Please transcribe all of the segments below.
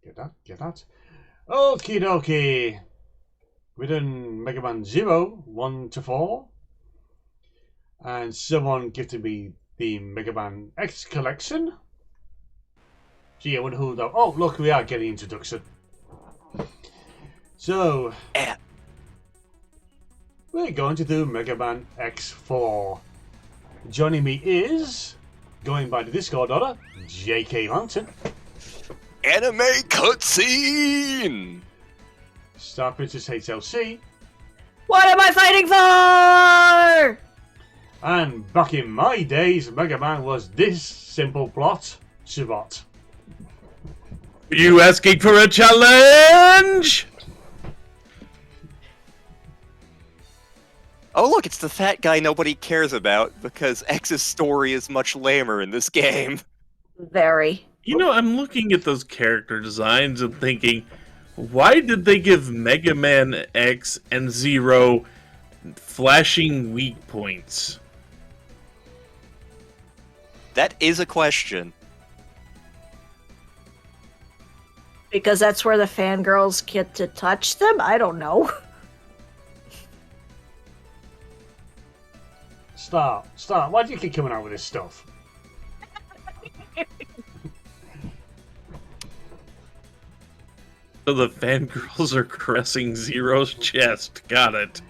Get that. Okie dokie. We've done Mega Man 0, 1 to 4. And someone gifted me the Mega Man X collection. Gee, I wonder who that. Oh, look, we are getting introduction. So, we're going to do Mega Man X4. Joining me is, going by the Discord order, JK Lantern. Anime cutscene! StarprincessHLC. What am I fighting for? And back in my days, Mega Man was this simple plot. Subot. You asking for a challenge? Oh look, it's the fat guy nobody cares about, because X's story is much lamer in this game. Very. You know, I'm looking at those character designs and thinking, why did they give Mega Man X and Zero flashing weak points? That is a question. Because that's where the fangirls get to touch them? I don't know. Start. Why do you keep coming out with this stuff? So the fangirls are caressing Zero's chest. Got it.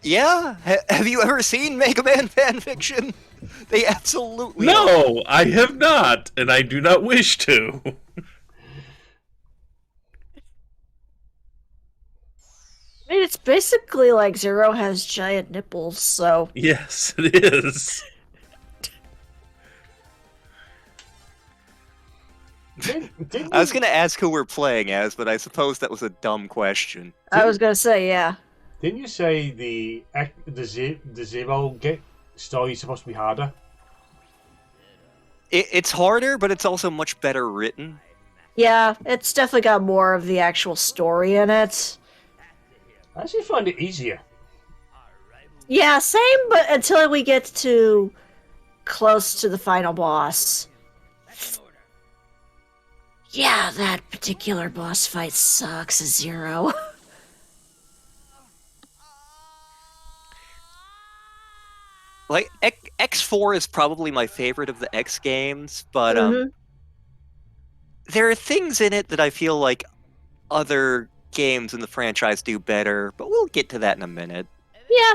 Yeah? Have you ever seen Mega Man fanfiction? They absolutely are. No, I have not, and I do not wish to. I mean, it's basically like Zero has giant nipples, so... Yes, it is. I was going to ask who we're playing as, but I suppose that was a dumb question. I was gonna say, yeah. Didn't you say the Zero story is supposed to be harder? It's harder, but it's also much better written. Yeah, it's definitely got more of the actual story in it. I actually find it easier. Yeah, same, but until we get to close to the final boss. Yeah, that particular boss fight sucks, Zero. Like, X4 is probably my favorite of the X games, but there are things in it that I feel like other games in the franchise do better, but we'll get to that in a minute. Yeah.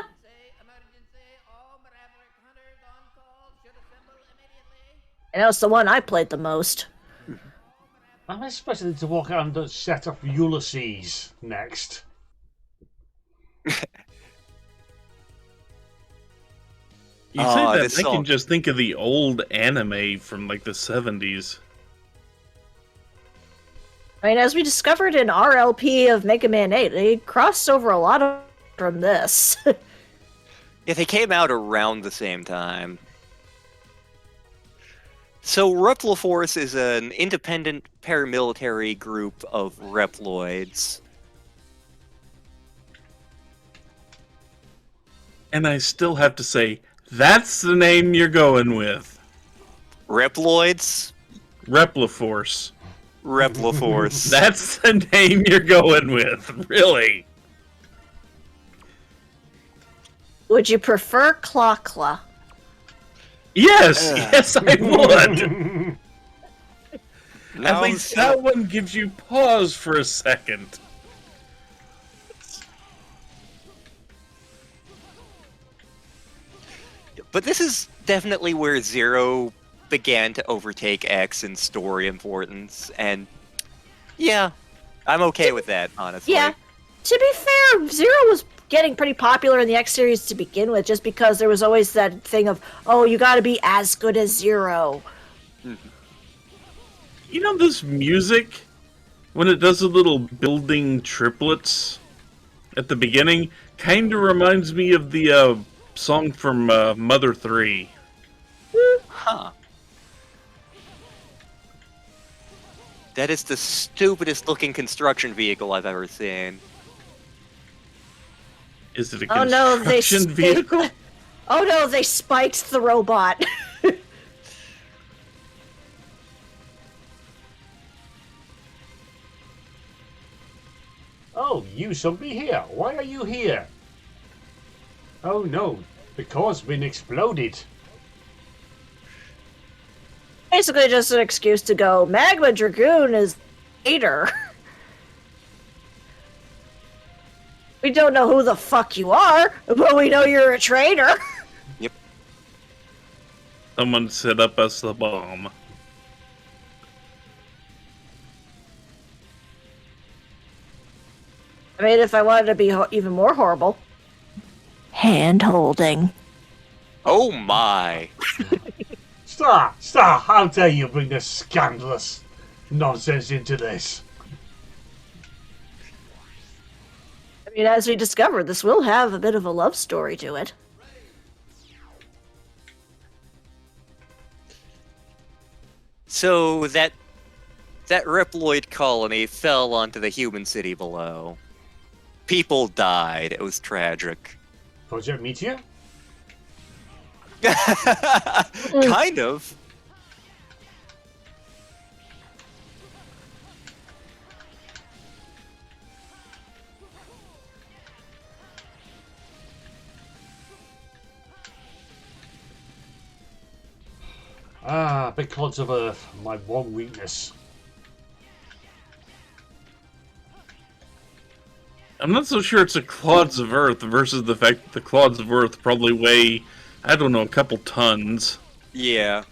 I know it's the one I played the most. I'm expecting to walk out and set up Ulysses next. You say that, this I song. can just think of the old anime from like the 70s. I mean, as we discovered in our LP of Mega Man 8, they crossed over a lot of from this. Yeah, they came out around the same time. So Reploforce is an independent paramilitary group of Reploids. And I still have to say, that's the name you're going with. Reploids? Repliforce. Reploforce. That's the name you're going with, really. Would you prefer Clawclaw? Yes, yes I would. Now, At least that one gives you pause for a second. but this is definitely where Zero began to overtake X in story importance, and yeah, I'm okay with that, honestly. Yeah. To be fair, Zero was getting pretty popular in the X series to begin with, just because there was always that thing of, oh, you gotta be as good as Zero. You know this music, when it does the little building triplets at the beginning, kind of reminds me of the song from Mother 3. Huh. That is the stupidest looking construction vehicle I've ever seen. Is it a Oh no, construction vehicle? Oh no, they spiked the robot. Oh, you shouldn't be here. Why are you here? Oh no, the core's been exploded. Basically, just an excuse to go. Magma Dragoon is hater. We don't know who the fuck you are, but we know you're a traitor. Yep. Someone set up us the bomb. I mean, if I wanted to be even more horrible. Hand holding. Oh my. Stop! How dare you bring this scandalous nonsense into this? I mean, as we discovered, this will have a bit of a love story to it. So that Reploid colony fell onto the human city below. People died. It was tragic. Project Meteor? Kind of. Ah, big clods of earth. My one weakness. I'm not so sure it's the clods of Earth versus the fact that the clods of Earth probably weigh, I don't know, a couple tons. Yeah.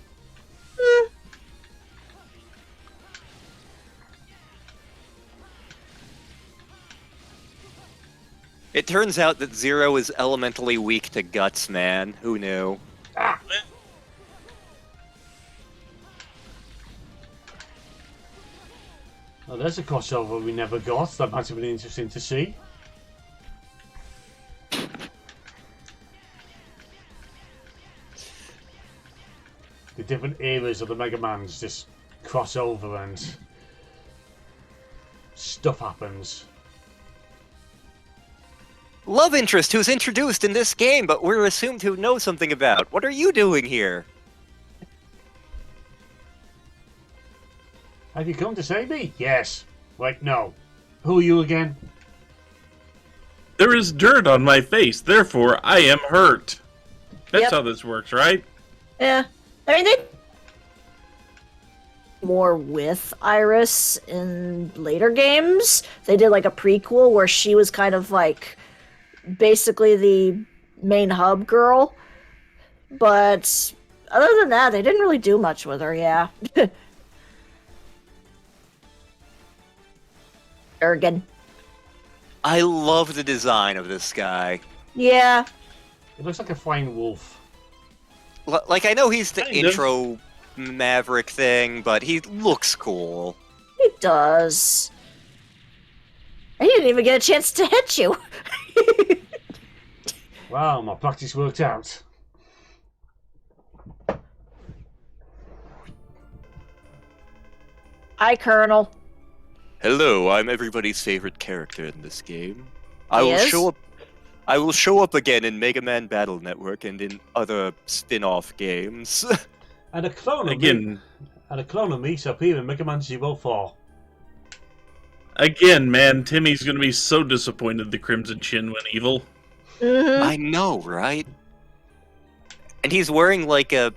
It turns out that Zero is elementally weak to guts, man. Who knew? Ah! Well, there's a crossover we never got. That might have been interesting to see. The different eras of the Mega Mans just cross over and stuff happens. Love interest who's introduced in this game, but we're assumed to know something about. What are you doing here? Have you come to save me? Yes. Wait, no. Who are you again? There is dirt on my face, therefore I am hurt. That's Yep. how this works, right? Yeah. I mean, they more with Iris in later games. They did like a prequel where she was kind of like basically the main hub girl. But other than that, they didn't really do much with her, yeah. Ergen. I love the design of this guy. Yeah. It looks like a flying wolf. Like, I know he's the Kind of. intro Maverick thing, but he looks cool. He does. And he didn't even get a chance to hit you. Wow, my practice worked out. Hi, Colonel. Hello, I'm everybody's favorite character in this game. I He will is? show up. I will show up again in Mega Man Battle Network and in other spin-off games. And a clone of me. Again, And a clone of me shall appear in Mega Man Zero 4. man, Timmy's gonna be so disappointed the Crimson Chin went evil. Mm-hmm. I know, right? And he's wearing like a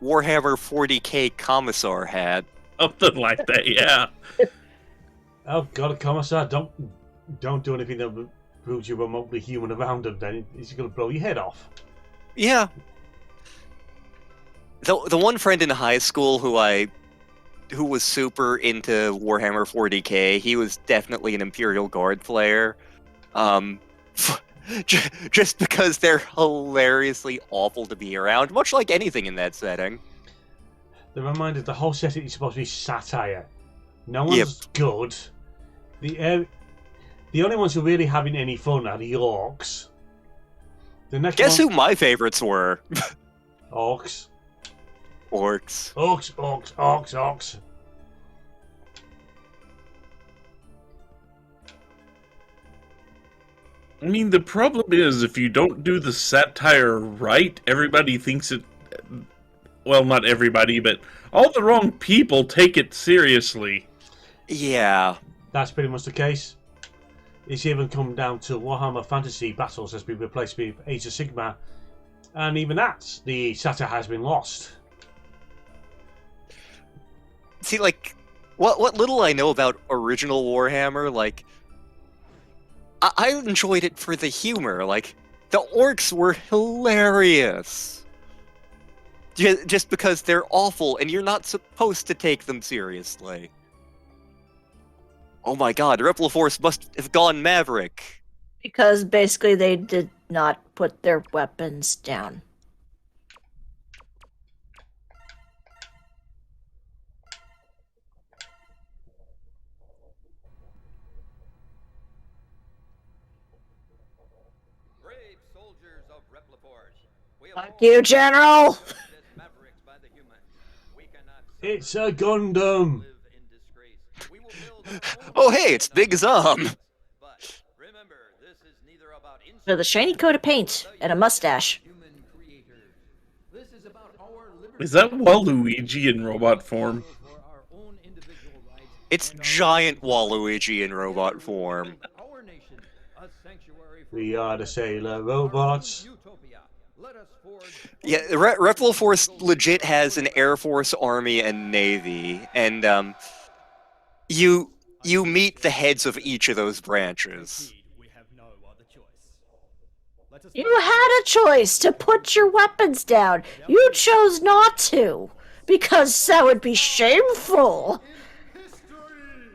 Warhammer 40k commissar hat. Something like that, yeah. Oh god, a commissar, don't do anything that proves you're remotely human around him, then he's gonna blow your head off. Yeah. The one friend in high school who was super into Warhammer 40k, he was definitely an Imperial Guard player. Just because they're hilariously awful to be around, much like anything in that setting. The reminder, the whole setting is supposed to be satire. No one's good. The only ones who are really having any fun are the orcs. The next Guess one, who my favorites were? Orcs. Orcs. Orcs. I mean, the problem is, if you don't do the satire right, everybody thinks it... Well, not everybody, but all the wrong people take it seriously. Yeah. that's pretty much the case. It's even come down to Warhammer Fantasy battles has been replaced with Age of Sigmar, and even that, the SATA has been lost. See, like, what little I know about original Warhammer, like, I enjoyed it for the humor. Like, the orcs were hilarious. Just because they're awful and you're not supposed to take them seriously. Oh my god, Repliforce must have gone Maverick. Because basically they did not put their weapons down. Brave soldiers of Repliforce. We Fuck you, General! this Mavericks by the human. We cannot It's a Gundam! live in disgrace. We will build our own Oh hey, it's Big Zom. But remember, this is neither about With a shiny coat of paint and a mustache. human creator. This is about our liberty Is that Waluigi in robot form? for our own individual rights. It's giant Waluigi in robot form. Our nation, a sanctuary for We are the Sailor Robots. utopia. Let us forge Yeah, Repliforce legit has an Air Force, Army, and Navy, and you meet the heads of each of those branches. We have no other choice. Let us You had a choice to put your weapons down. You chose not to. Because that would be shameful.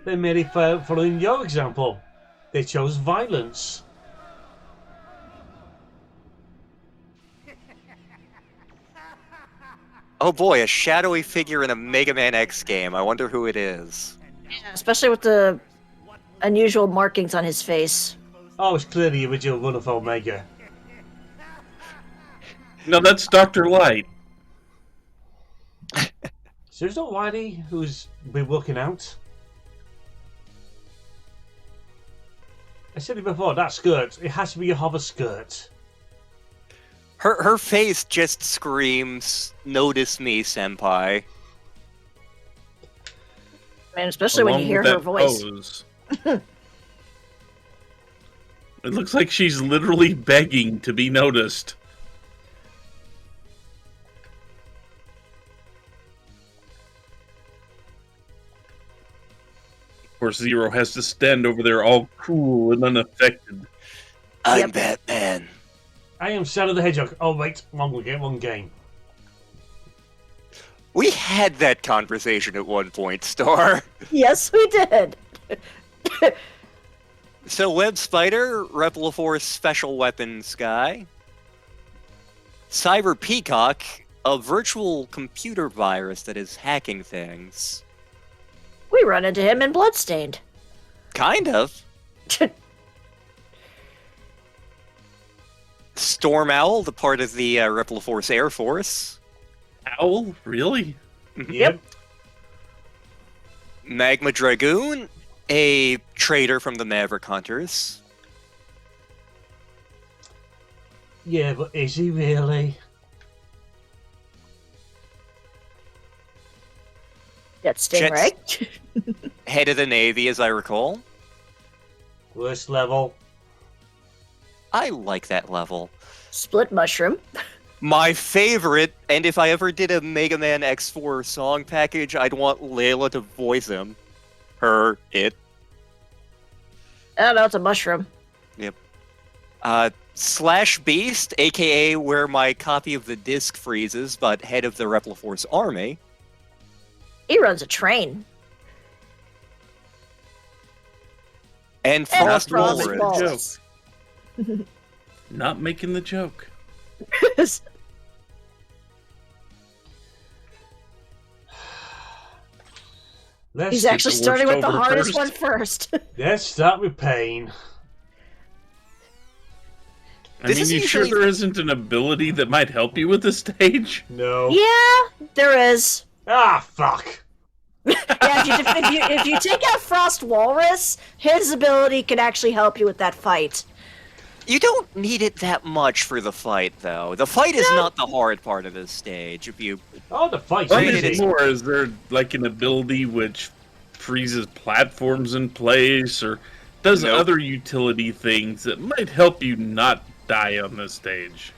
They merely following your example. They chose violence. Oh boy, a shadowy figure in a Mega Man X game. I wonder who it is. Especially with the unusual markings on his face. Oh, it's clearly the original run of Omega. No, that's Dr. Light. So it's not Whitey who's been working out. I said it before, that skirt, it has to be a hover skirt. Her face just screams, "Notice me, senpai." And especially when you Along hear with her that voice. pose. It looks like she's literally begging to be noticed. Of course, Zero has to stand over there all cool and unaffected. I'm Yep. Batman. I am Shadow the Hedgehog. Oh wait, one game. We had that conversation at one point, Star. Yes, we did. So, Web Spider, Repliforce special weapons guy. Cyber Peacock, a virtual computer virus that is hacking things. We run into him in Bloodstained. Kind of. Storm Owl, the part of the Repliforce Air Force. Owl? Really? Yep. Magma Dragoon, a traitor from the Maverick Hunters. Yeah, but is he really? That's Stingray. Head of the Navy, as I recall. Worst level. I like that level. Split Mushroom. My favorite, and if I ever did a Mega Man X4 song package, I'd want Layla to voice him. Her, it. Oh no, it's a mushroom. Slash Beast, aka where my copy of the disc freezes, but head of the Repliforce army. He runs a train. And And Frost Frost Walrus. Walrus. Not making the joke. Let's He's get actually the starting with worst the over hardest first. one first. Let's start with pain. I This mean, is you sure usually- there isn't an ability that might help you with the stage? No. Yeah, there is. Ah, fuck. Yeah, if you take out Frost Walrus, his ability can actually help you with that fight. You don't need it that much for the fight, though. The fight is not the hard part of this stage. If you Oh, the fight's What Granted, is it's- easy. more, is there like an ability which freezes platforms in place or does Nope. other utility things that might help you not die on this stage.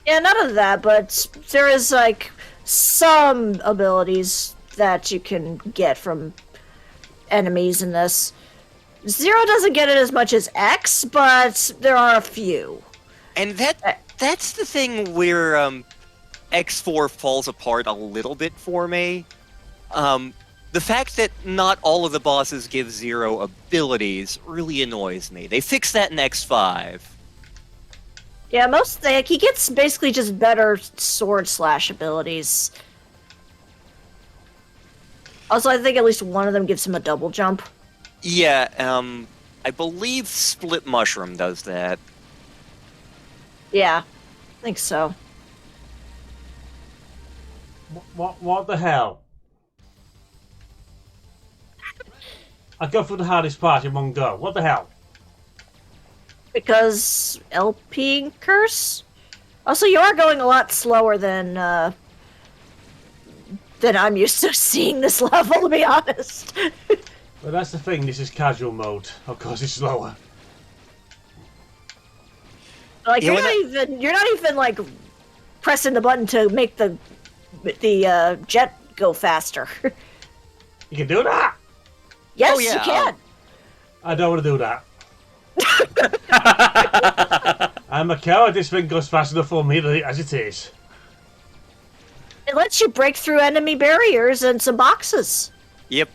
Yeah, none of that, but there is, like, some abilities that you can get from enemies in this. Zero doesn't get it as much as X, but there are a few. And that's the thing where X4 falls apart a little bit for me. The fact that not all of the bosses give Zero abilities really annoys me. They fixed that in X5. Yeah, he gets basically just better sword slash abilities. Also, I think at least one of them gives him a double jump. Yeah, I believe Split Mushroom does that. Yeah, I think so. What the hell? I go through the hardest part in one go. What the hell? Because LP curse? Also, you are going a lot slower than I'm used to seeing this level, to be honest. Well, that's the thing. This is casual mode. Of course, it's slower. Like Yeah, you're not even like pressing the button to make the jet go faster. You can do that. Yes, Oh, yeah, you can. I don't want to do that. I'm a coward. This thing goes fast enough for me as it is. It lets you break through enemy barriers and some boxes. Yep.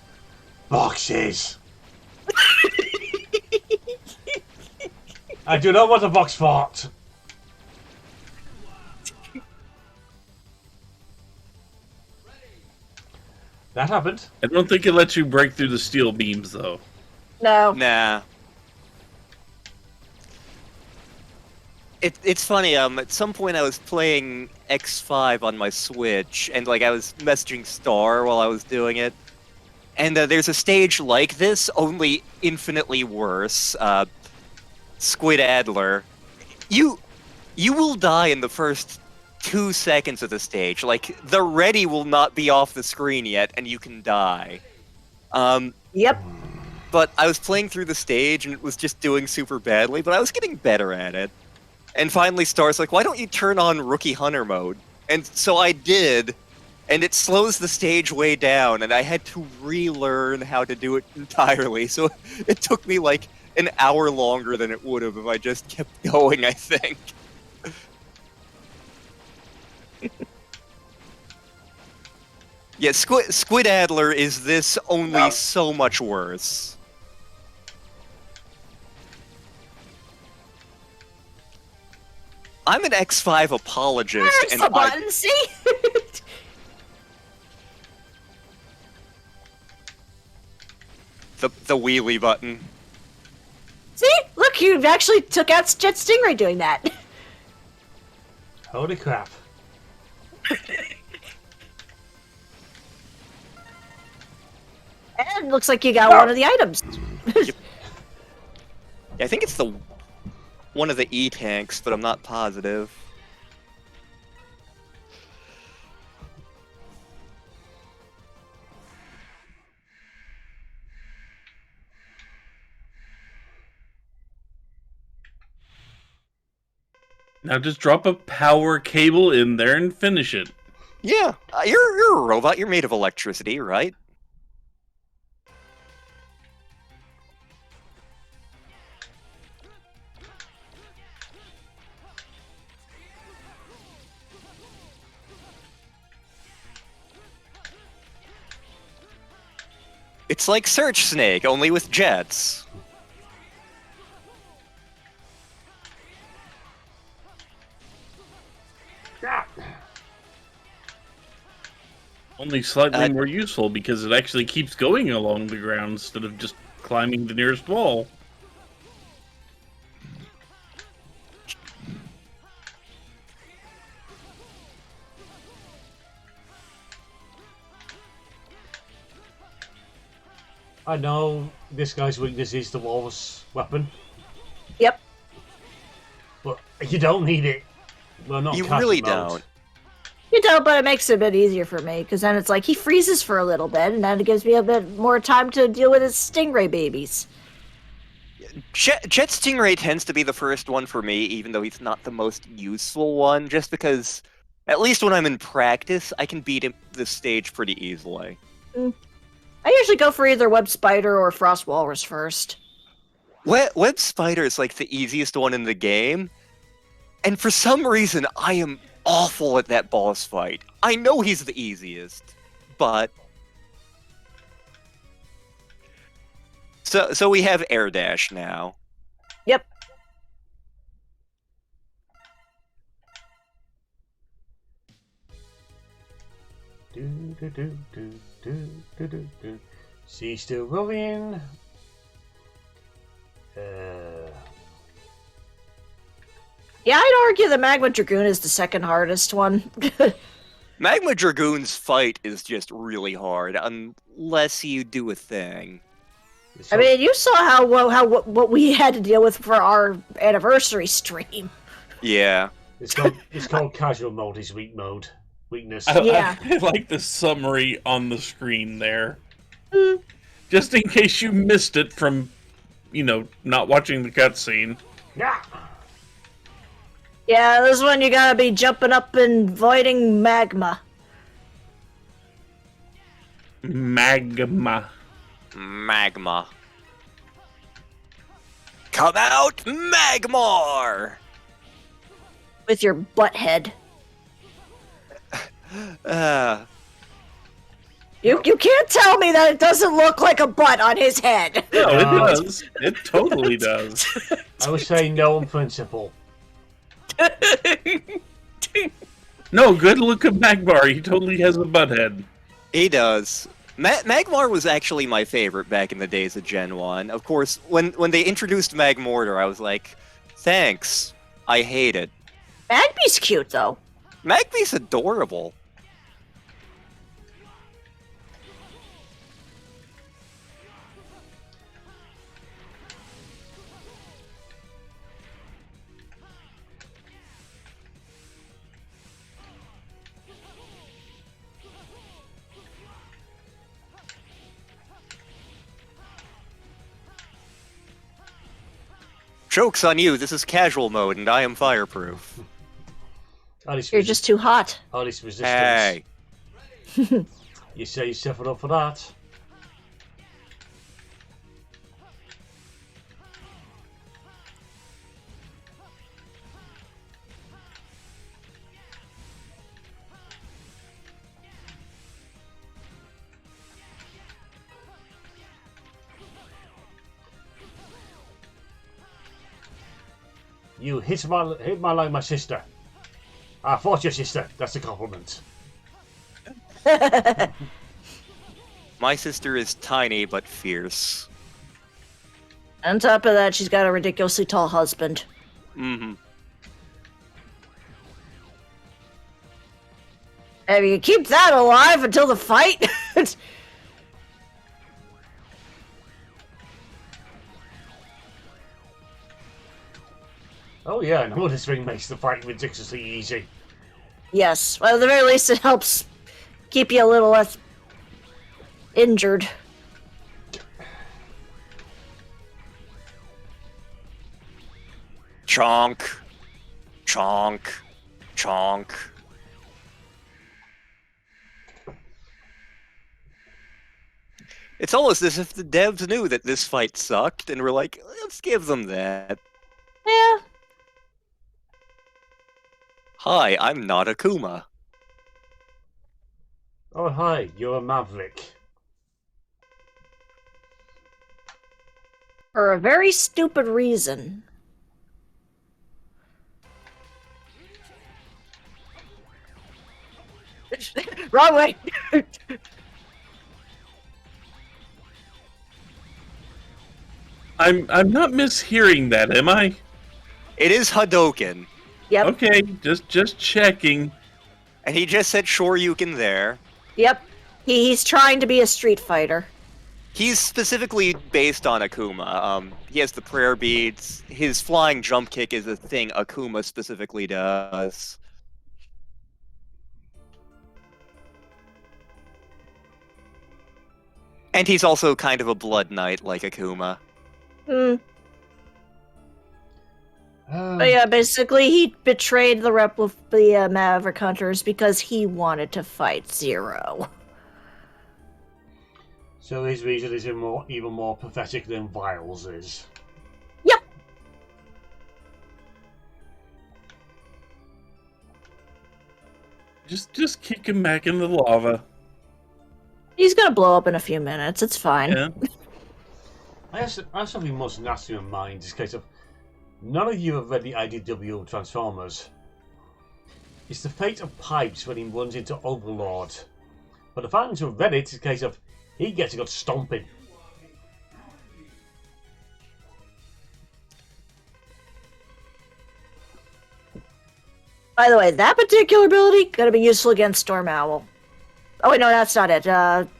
Boxes. I do not want a box fort. That happened. I don't think it lets you break through the steel beams, though. No. Nah. It's funny, at some point I was playing X5 on my Switch, and like I was messaging Star while I was doing it. And there's a stage like this, only infinitely worse. Squid Adler. You will die in the first 2 seconds of the stage. Like, the ready will not be off the screen yet, and you can die. Yep. But I was playing through the stage, and it was just doing super badly, but I was getting better at it. And finally Star's like, why don't you turn on Rookie Hunter mode? And so I did, and it slows the stage way down, and I had to relearn how to do it entirely. So it took me like an hour longer than it would have if I just kept going, I think. Yeah, Squid Adler is this only so much worse. I'm an X5 apologist, There's and the button, see? the wheelie button. See? Look, you actually took out Jet Stingray doing that. Holy crap. And looks like you got one of the items. Yeah, I think it's one of the E-tanks, but I'm not positive. Now just drop a power cable in there and finish it. Yeah, you're a robot. You're made of electricity, right? It's like Search Snake, only with jets. Only slightly more useful because it actually keeps going along the ground instead of just climbing the nearest wall. I know this guy's weakness is the walrus weapon, Yep. but you don't need it. Well, not You casual really mode. don't. You know, but it makes it a bit easier for me, because then it's like he freezes for a little bit, and then it gives me a bit more time to deal with his stingray babies. Jet Stingray tends to be the first one for me, even though he's not the most useful one, just because, at least when I'm in practice, I can beat him this stage pretty easily. I usually go for either Web Spider or Frost Walrus first. Web Spider is like the easiest one in the game, and for some reason, I am awful at that boss fight. I know he's the easiest, but... So we have Air Dash now. Yep. She's still rolling. Yeah, I'd argue the Magma Dragoon is the second hardest one. Magma Dragoon's fight is just really hard, unless you do a thing. I mean, you saw what we had to deal with for our anniversary stream. Yeah. It's called casual mode. Is weak mode. Weakness. Yeah. I like the summary on the screen there. Just in case you missed it from, not watching the cutscene. Yeah. Yeah, this one you gotta be jumping up and voiding magma. Magma. Magma. Come out, Magmar! With your butt head. You can't tell me that it doesn't look like a butt on his head. No, it does. It totally does. I would say no on principle. No, good look at Magmar. He totally has a butt head. He does. Magmar was actually my favorite back in the days of Gen 1. Of course, when they introduced Magmortar, I was like, thanks. I hate it. Magby's cute, though. Magby's adorable. Joke's on you, this is casual mode and I am fireproof. You're just too hot. All this resistance. Hey. You say you suffered up for that. You hit my line like my sister. I fought your sister. That's a compliment. My sister is tiny but fierce. On top of that, she's got a ridiculously tall husband. Mm-hmm. If you keep that alive until the fight... Oh yeah, no, this ring makes the fight ridiculously easy. Yes, well, at the very least, it helps keep you a little less injured. Chonk. Chonk. Chonk. It's almost as if the devs knew that this fight sucked and were like, let's give them that. Yeah. Hi, I'm not Akuma. Oh hi, you're a Maverick. For a very stupid reason. Wrong way! I'm not mishearing that, am I? It is Hadouken. Yep. Okay, just checking. And he just said Shoryuken there. Yep. He's trying to be a street fighter. He's specifically based on Akuma. He has the prayer beads. His flying jump kick is a thing Akuma specifically does. And he's also kind of a blood knight like Akuma. Hmm. But yeah, basically he betrayed the Maverick Hunters because he wanted to fight Zero. So his reason is even more pathetic than Vile's is. Yep. Just kick him back into the lava. He's gonna blow up in a few minutes. It's fine. Yeah. I have something most nasty in mind. This case of none of you have read the IDW Transformers. It's the fate of Pipes when he runs into Overlord. But the fans who have read it, it's a case of he gets a good stomping. By the way, that particular ability gonna be useful against Storm Owl. Oh wait, no, that's not it.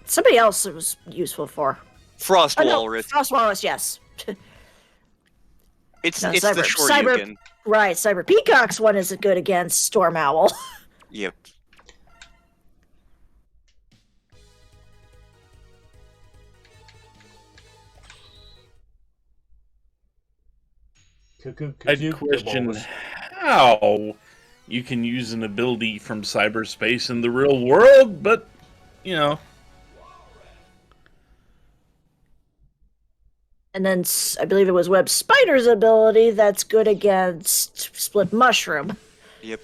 Somebody else it was useful for. Frost Oh, no, Walrus. Frost Walrus, yes. It's No, the Cyber- Shoryuken. Right, Cyber Peacock's one isn't good against Storm Owl. Yep. I'd question how you can use an ability from cyberspace in the real world, but, you know. And then I believe it was Web Spider's ability that's good against Split Mushroom. Yep.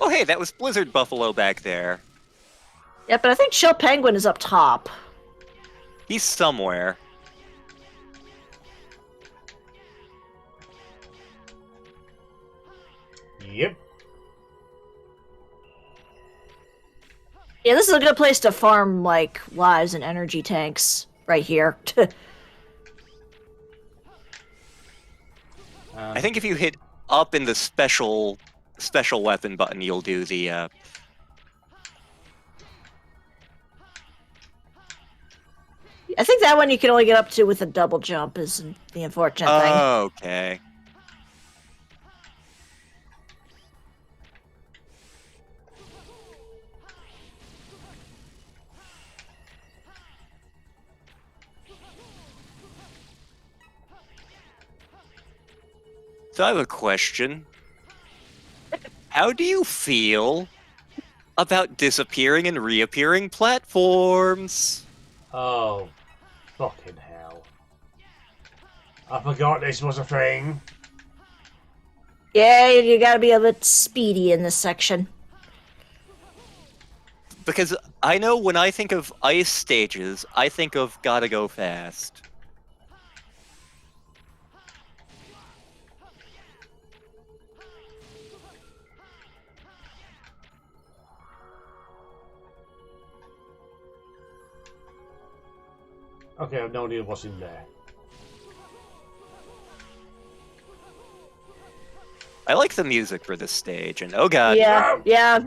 Oh, hey, that was Blizzard Buffalo back there. Yep, but I think Shell Penguin is up top. He's somewhere. Yep. Yeah, this is a good place to farm, like, lives and energy tanks. Right here. I think if you hit up in the special weapon button, you'll do the. I think that one you can only get up to with a double jump is the unfortunate thing. Oh, okay. So I have a question. How do you feel about disappearing and reappearing platforms? Oh, fucking hell. I forgot this was a thing. Yeah, you gotta be a bit speedy in this section. Because I know when I think of ice stages, I think of gotta go fast. Okay, I have no idea what's in there. I like the music for this stage, and oh god. Yeah, yeah.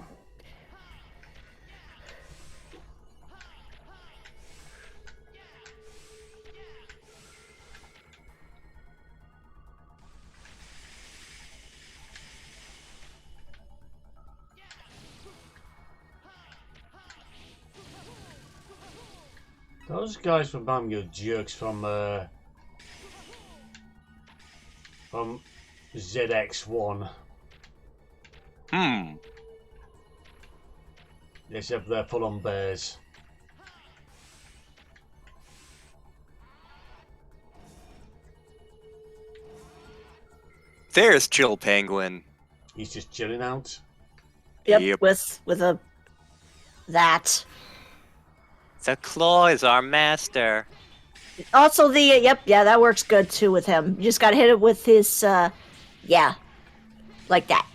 Those guys from Magma jerks from ZX1. Except they're full on bears. There's Chill Penguin. He's just chilling out. Yep, with a that. The claw is our master. Also the yeah, that works good too with him. You just gotta hit it with his yeah. Like that.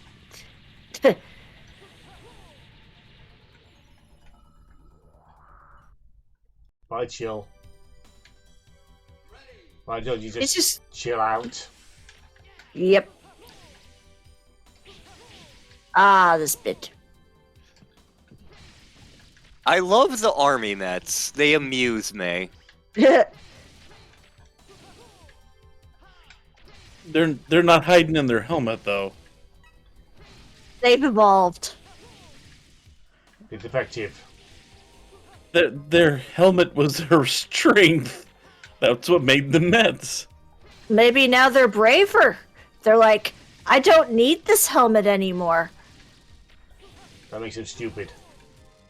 Bye, chill. Why don't you It's just chill out? Yep. Ah, this bit. I love the army mets. They amuse me. They're not hiding in their helmet though. They've evolved. It's effective. Their helmet was their strength. That's what made them Mets. Maybe now they're braver. They're like, I don't need this helmet anymore. That makes him stupid.